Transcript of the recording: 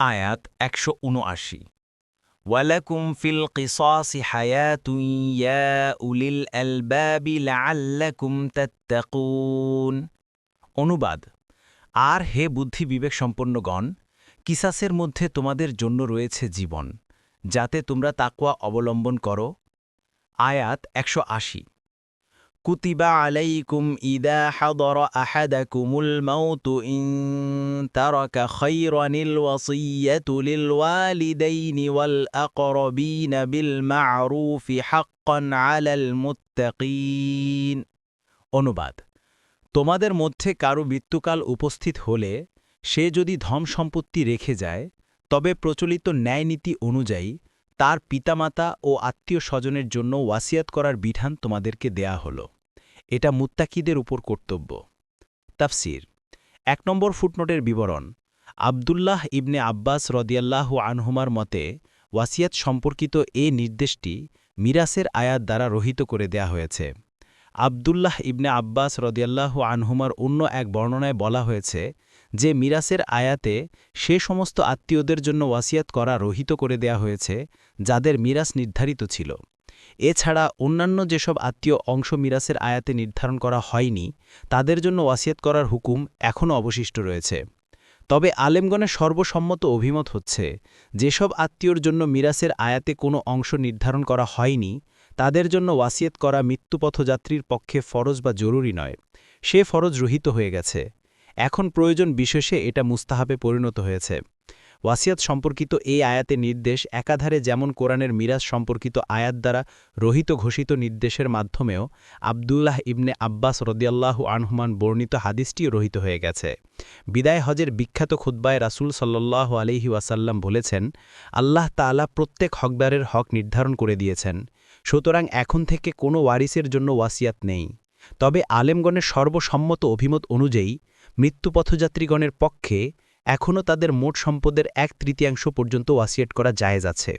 আয়াত ১৭৯ ওয়ালাকুম ফিল কিসাসি হায়াতুন ইয়া উলিল আলবাবি লাআল্লাকুম তাত্তাকুন। অনুবাদ: আর হে বুদ্ধি বিবেক সম্পন্নগণ, কিসাসের মধ্যে তোমাদের জন্য রয়েছে জীবন, যাতে তোমরা তাকওয়া অবলম্বন করো। আয়াত ১৮০ কুতিবা আলাইকুম ইদা হাদরা আহাদাকুমুল মাউতু ইন তারাকা খায়রানিল ওয়াসিয়্যাতু লিল ওয়ালিদাইনি ওয়াল আকরাবিনা বিল মা'রুফি হাক্কান আলাল মুত্তাকিন। অনুবাদ: তোমাদের মধ্যে কারো মৃত্যুকাল উপস্থিত হলে সে যদি ধন সম্পত্তি রেখে যায়, তবে প্রচলিত ন্যায়নীতি অনুযায়ী তার পিতামাতা ও আত্মীয় স্বজনের জন্য ওয়াসিয়াত করার বিধান তোমাদেরকে দেয়া হল। এটা মুত্তাকিদের উপর কর্তব্য। তাফসির ১ নম্বর ফুটনোটের বিবরণ: আবদুল্লাহ ইবনে আব্বাস রদিয়াল্লাহু আনহুমার মতে ওয়াসিয়াত সম্পর্কিত এ নির্দেশটি মিরাসের আয়াত দ্বারা রহিত করে দেয়া হয়েছে। আবদুল্লাহ ইবনে আব্বাস রদিয়াল্লাহু আনহুমার অন্য এক বর্ণনায় বলা হয়েছে যে মিরাসের আয়াতে সে সমস্ত আত্মীয়দের জন্য ওয়াসিয়াত করা রহিত করে দেয়া হয়েছে যাদের মিরাস নির্ধারিত ছিল। এছাড়া অন্যান্য যেসব আত্মীয় অংশ মিরাসের আয়াতে নির্ধারণ করা হয়নি, তাদের জন্য ওয়াসিয়াত করার হুকুম এখনও অবশিষ্ট রয়েছে। তবে আলেমগণের সর্বসম্মত অভিমত হচ্ছে, যেসব আত্মীয়র জন্য মিরাসের আয়াতে কোনো অংশ নির্ধারণ করা হয়নি, তাদের জন্য ওয়াসিয়াত করা মৃত্যুপথযাত্রীর পক্ষে ফরজ বা জরুরি নয়, সে ফরজ রহিত হয়ে গেছে। এখন প্রয়োজন বিশেষে এটা মুস্তাহাবে পরিণত হয়েছে। ওয়াসিয়াত সম্পর্কিত এই আয়াতের নির্দেশ একাধারে যেমন কোরআনের মিরাস সম্পর্কিত আয়াত দ্বারা রহিত ঘোষিত নির্দেশের মাধ্যমেও আবদুল্লাহ ইবনে আব্বাস রদিয়াল্লাহু আনহুমান বর্ণিত হাদিসটিও রহিত হয়ে গেছে। বিদায় হজের বিখ্যাত খুতবায় রাসূল সাল্লাল্লাহু আলাইহি ওয়াসাল্লাম বলেছেন, আল্লাহ তাআলা প্রত্যেক হকদারের হক নির্ধারণ করে দিয়েছেন, সুতরাং এখন থেকে কোনো ওয়ারিসের জন্য ওয়াসিয়াত নেই। তবে আলেমগণের সর্বসম্মত অভিমত অনুযায়ী মৃত্যুপথযাত্রীগণের পক্ষে এখনও তাদের মোট সম্পদের 1/3 পর্যন্ত ওয়াসিয়াত করা জায়েজ আছে।